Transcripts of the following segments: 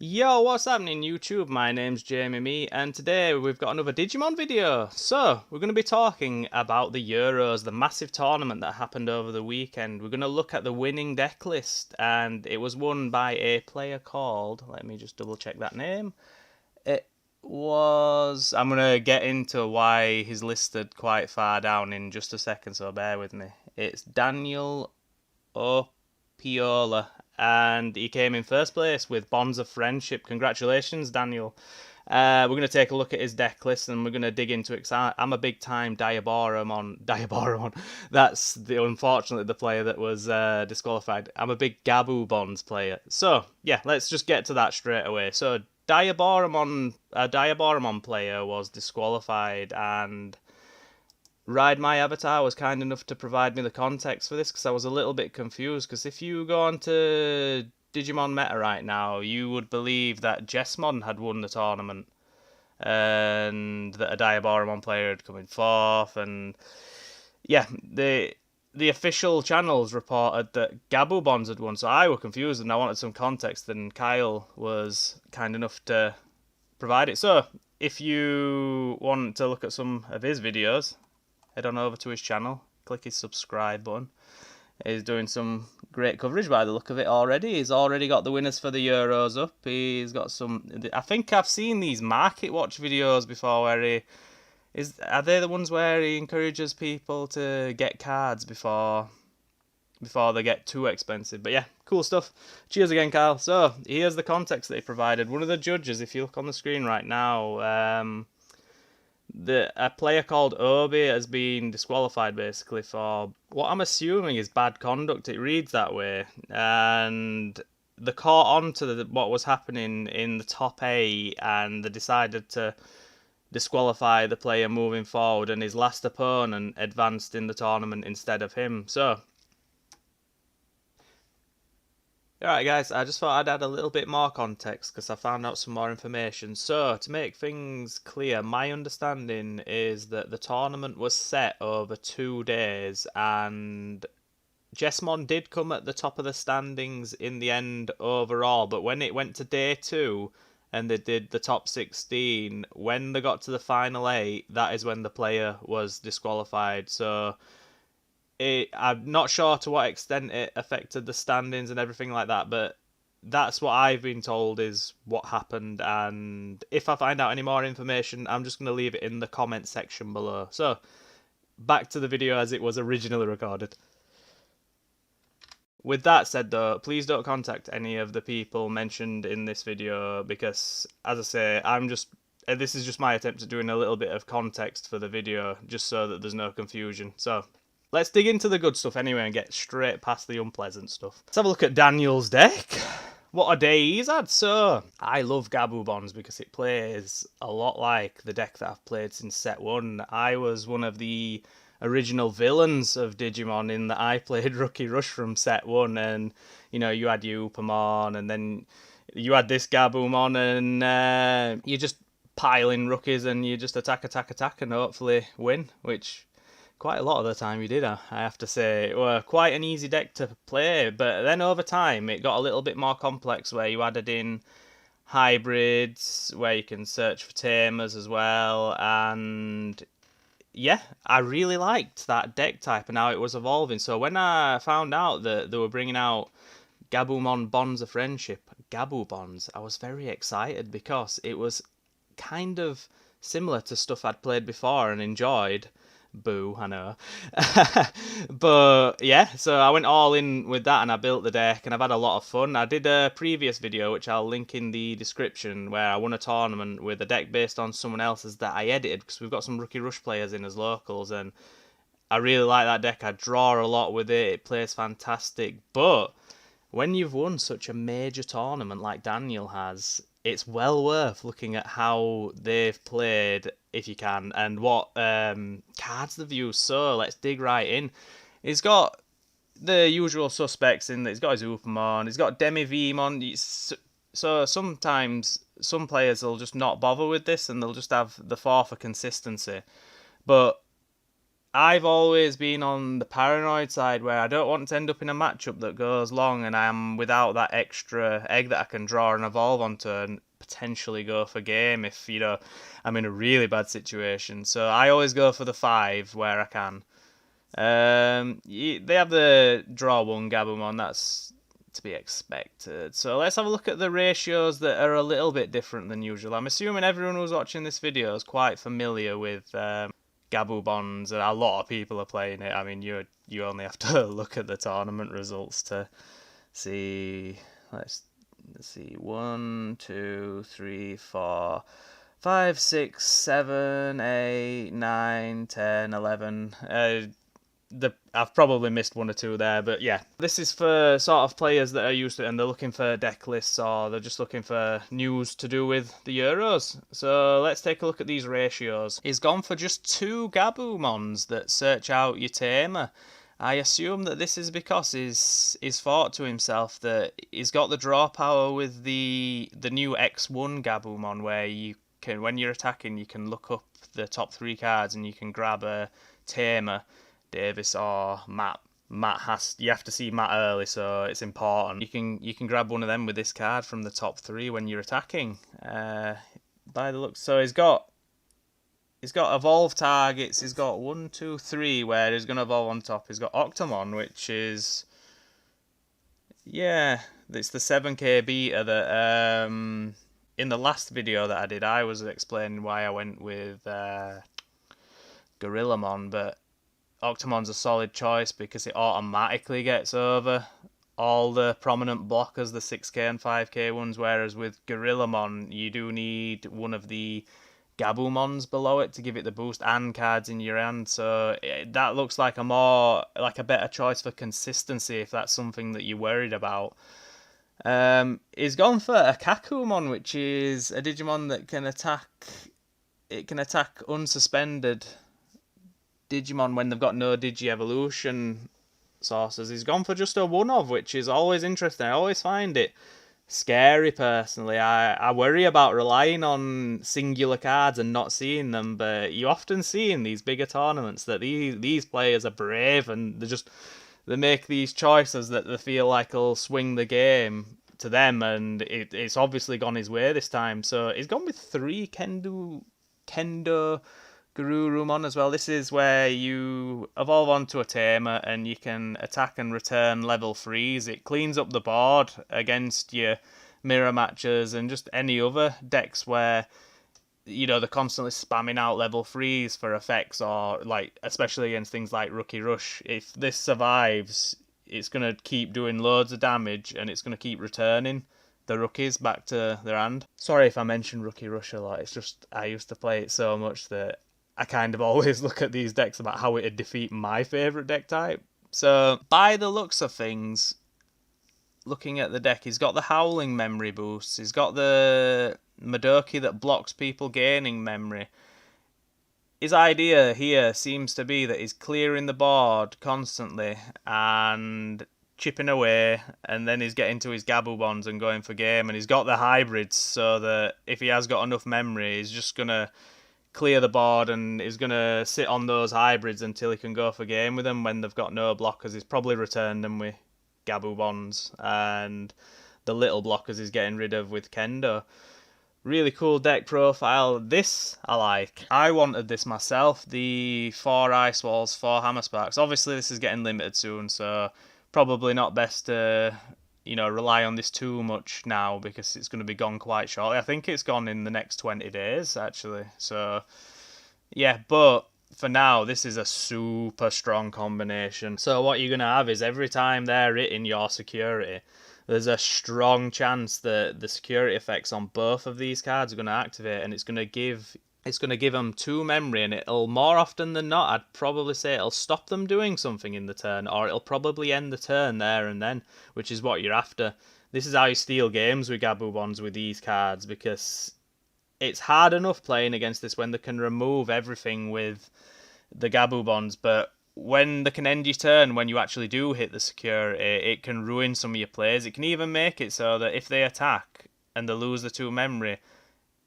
Yo, what's happening YouTube? My name's Jamie Me, and today we've got another Digimon video. So, we're going to be talking about the Euros, the massive tournament that happened over the weekend. We're going to look at the winning deck list, and it was won by a player called, let me just double check that name. It was, I'm going to get into why he's listed quite far down in just a second, so bear with me. It's Daniel Opiola, and he came in first place with Bonds of Friendship. Congratulations, Daniel. We're going to take a look at his deck list and we're going to dig into it. I'm a big time Diaboromon. That's unfortunately the player that was disqualified. I'm a big Gabubonds player. So yeah, let's just get to that straight away. So a Diaboromon player was disqualified, and Ride My Avatar was kind enough to provide me the context for this because I was a little bit confused. Because if you go on to Digimon Meta right now, you would believe that Jessmon had won the tournament and that a Diaboromon player had come in fourth. And yeah, the official channels reported that Gabubonds had won. So I was confused and I wanted some context, and Kyle was kind enough to provide it. So if you want to look at some of his videos, head on over to his channel, click his subscribe button. He's doing some great coverage by the look of it already. He's already got the winners for the Euros up. He's got some, I think I've seen these Market Watch videos before where are they the ones where he encourages people to get cards before they get too expensive? But yeah, cool stuff. Cheers again, Kyle. So here's the context that he provided. One of the judges, if you look on the screen right now, a player called Obi has been disqualified basically for what I'm assuming is bad conduct. It reads that way, and they caught on to what was happening in the top 8, and they decided to disqualify the player moving forward, and his last opponent advanced in the tournament instead of him. So alright guys, I just thought I'd add a little bit more context because I found out some more information. So, to make things clear, my understanding is that the tournament was set over 2 days, and Jessmon did come at the top of the standings in the end overall, but when it went to day 2 and they did the top 16, when they got to the final 8, that is when the player was disqualified. So I'm not sure to what extent it affected the standings and everything like that, but that's what I've been told is what happened. And if I find out any more information, I'm just going to leave it in the comment section below. So, back to the video as it was originally recorded. With that said though, please don't contact any of the people mentioned in this video because, as I say, this is just my attempt at doing a little bit of context for the video, just so that there's no confusion. So, let's dig into the good stuff anyway and get straight past the unpleasant stuff. Let's have a look at Daniel's deck. What a day he's had. So, I love Gabubonds because it plays a lot like the deck that I've played since set 1. I was one of the original villains of Digimon in that I played Rookie Rush from set 1, and you had your Upamon, and then you had this Gabumon, and you just pile in rookies and you just attack and hopefully win, which quite a lot of the time you did, I have to say. It were quite an easy deck to play, but then over time it got a little bit more complex where you added in hybrids, where you can search for tamers as well, and yeah, I really liked that deck type and how it was evolving. So when I found out that they were bringing out Gabumon Bonds of Friendship, Gabubonds, I was very excited because it was kind of similar to stuff I'd played before and enjoyed. Boo, I know. But yeah, so I went all in with that and I built the deck and I've had a lot of fun. I did a previous video, which I'll link in the description, where I won a tournament with a deck based on someone else's that I edited because we've got some Rookie Rush players in as locals, and I really like that deck. I draw a lot with it. It plays fantastic. But when you've won such a major tournament like Daniel has, it's well worth looking at how they've played, if you can, and what cards they've used. So let's dig right in. He's got the usual suspects in that. He's got his Upamon, he's got Demivemon. So sometimes some players will just not bother with this and they'll just have the 4 for consistency. But I've always been on the paranoid side where I don't want to end up in a matchup that goes long and I'm without that extra egg that I can draw and evolve onto and potentially go for game if, I'm in a really bad situation. So I always go for the 5 where I can. They have the draw 1 Gabumon, that's to be expected. So let's have a look at the ratios that are a little bit different than usual. I'm assuming everyone who's watching this video is quite familiar with Gabubonds, and a lot of people are playing it. I mean, you only have to look at the tournament results to see. Let's see. 1, 2, 3, 4, 5, 6, 7, 8, 9, 10, 11. I've probably missed 1 or 2 there, but yeah. This is for sort of players that are used to it and they're looking for deck lists or they're just looking for news to do with the Euros. So let's take a look at these ratios. He's gone for just 2 Gabumons that search out your tamer. I assume that this is because he's thought to himself that he's got the draw power with the new X1 Gabumon where you can, when you're attacking, you can look up the top 3 cards and you can grab a tamer, Davis or Matt. You have to see Matt early, so it's important. You can grab one of them with this card from the top 3 when you're attacking. By the looks, so he's got evolve targets. He's got 1, 2, 3 where he's gonna evolve on top. He's got Octomon, which is it's the 7k beta that in the last video that I did, I was explaining why I went with Gorillamon, but Octomon's a solid choice because it automatically gets over all the prominent blockers, the 6k and 5k ones, whereas with Gorillamon, you do need one of the Gabumons below it to give it the boost and cards in your hand, so that looks like a better choice for consistency if that's something that you're worried about. He's gone for a Kakumon, which is a Digimon that can attack. It can attack unsuspended Digimon when they've got no Digi-Evolution sources. He's gone for just a 1-of, which is always interesting. I always find it scary, personally. I worry about relying on singular cards and not seeing them, but you often see in these bigger tournaments that these players are brave and they make these choices that they feel like will swing the game to them, and it's obviously gone his way this time. So he's gone with 3 Kendo Garurumon as well. This is where you evolve onto a tamer and you can attack and return level 3s. It cleans up the board against your mirror matches and just any other decks where they're constantly spamming out level 3s for effects, or like especially against things like Rookie Rush. If this survives, it's going to keep doing loads of damage and it's going to keep returning the rookies back to their hand. Sorry if I mention Rookie Rush a lot, it's just I used to play it so much that I kind of always look at these decks about how it'd defeat my favourite deck type. So, by the looks of things, looking at the deck, he's got the Howling memory boosts, he's got the Madoki that blocks people gaining memory. His idea here seems to be that he's clearing the board constantly and chipping away, and then he's getting to his Gabubonds and going for game, and he's got the hybrids so that if he has got enough memory, he's just going to clear the board and he's going to sit on those hybrids until he can go for game with them when they've got no blockers. He's probably returned them with Gabubonds, and the little blockers he's getting rid of with Kendo. Really cool deck profile. This I like. I wanted this myself. The 4 Ice Walls, 4 Hammer Sparks. Obviously this is getting limited soon, so probably not best to rely on this too much now because it's going to be gone quite shortly. I think it's gone in the next 20 days actually. So yeah, but for now this is a super strong combination. So what you're going to have is every time they're hitting your security, there's a strong chance that the security effects on both of these cards are going to activate, and it's going to give them 2 memory, and it'll, more often than not, I'd probably say it'll stop them doing something in the turn, or it'll probably end the turn there and then, which is what you're after. This is how you steal games with Gabubonds with these cards, because it's hard enough playing against this when they can remove everything with the Gabubonds, but when they can end your turn, when you actually do hit the security, it can ruin some of your plays. It can even make it so that if they attack and they lose the 2 memory,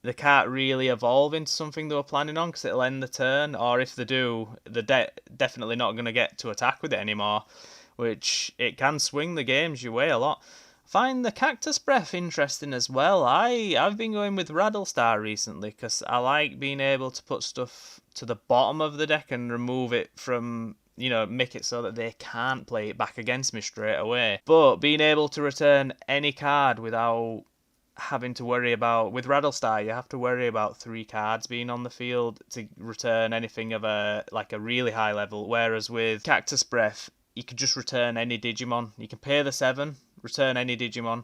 they can't really evolve into something they were planning on because it'll end the turn, or if they do, they're definitely not going to get to attack with it anymore, which it can swing the games your way a lot. Find the Cactus Breath interesting as well. I've been going with Rattlestar recently because I like being able to put stuff to the bottom of the deck and remove it from, make it so that they can't play it back against me straight away. But being able to return any card without having to worry about, with Rattlestar, you have to worry about 3 cards being on the field to return anything of a really high level, whereas with Cactus Breath, you can just return any Digimon. You can pay the 7, return any Digimon,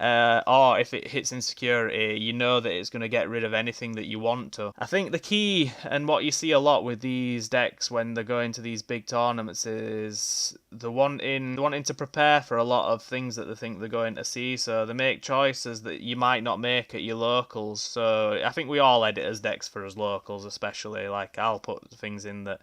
or if it hits insecurity, you know that it's going to get rid of anything that you want to. I think the key, and what you see a lot with these decks when they're going to these big tournaments, is the wanting to prepare for a lot of things that they think they're going to see, so they make choices that you might not make at your locals. So I think we all edit as decks for us locals, especially. Like, I'll put things in that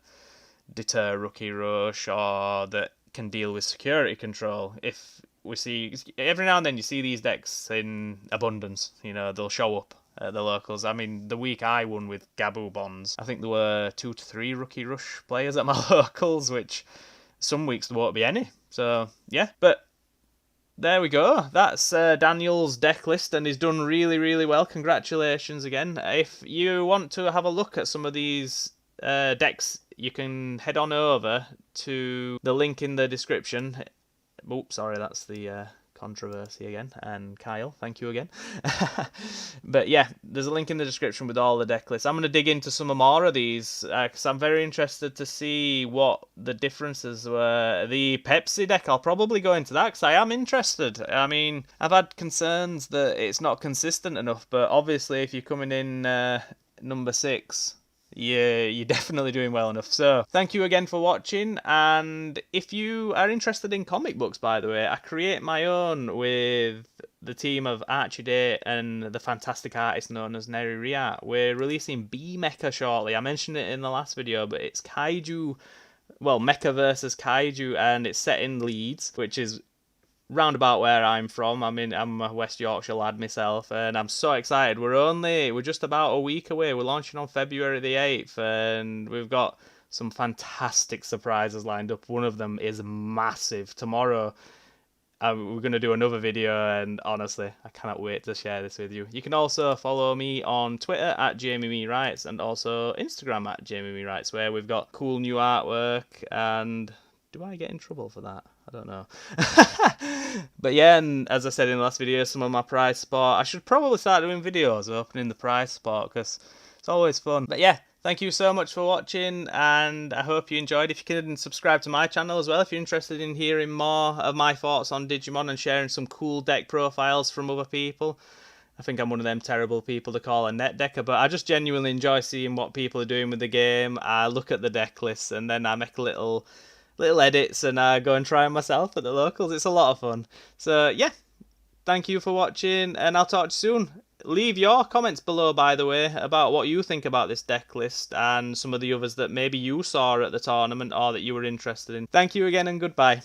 deter Rookie Rush or that can deal with security control. If we see, every now and then you see these decks in abundance, they'll show up at the locals. I mean, the week I won with Gabubonds, I think there were 2 to 3 Rookie Rush players at my locals, which some weeks there won't be any. So yeah, but there we go. That's Daniel's deck list, and he's done really, really well. Congratulations again. If you want to have a look at some of these decks, you can head on over to the link in the description. Oops, sorry, that's the controversy again. And Kyle, thank you again. But yeah, there's a link in the description with all the deck lists. I'm going to dig into some more of these because I'm very interested to see what the differences were. The Pepsi deck, I'll probably go into that because I am interested. I mean, I've had concerns that it's not consistent enough, but obviously if you're coming in number 6... yeah, you're definitely doing well enough. So, thank you again for watching, and if you are interested in comic books, by the way, I create my own with the team of Archie Day and the fantastic artist known as Neri Riat. We're releasing B-Mecha shortly. I mentioned it in the last video, but it's Kaiju, well, Mecha versus Kaiju, and it's set in Leeds, which is round about where I'm from. I'm a West Yorkshire lad myself, and I'm so excited. We're just about a week away. We're launching on February the 8th, and we've got some fantastic surprises lined up. One of them is massive. Tomorrow, we're going to do another video, and honestly, I cannot wait to share this with you. You can also follow me on Twitter at JamieMeWrites, and also Instagram at JamieMeWrites, where we've got cool new artwork. And do I get in trouble for that? I don't know. But yeah, and as I said in the last video, some of my prize spot, I should probably start doing videos opening the prize spot because it's always fun. But yeah, thank you so much for watching, and I hope you enjoyed. If you can subscribe to my channel as well if you're interested in hearing more of my thoughts on Digimon and sharing some cool deck profiles from other people. I think I'm one of them terrible people to call a net decker, but I just genuinely enjoy seeing what people are doing with the game. I look at the deck lists and then I make little edits and go and try them myself at the locals. It's a lot of fun. So yeah, thank you for watching, and I'll talk to you soon. Leave your comments below, by the way, about what you think about this deck list and some of the others that maybe you saw at the tournament or that you were interested in. Thank you again, and goodbye.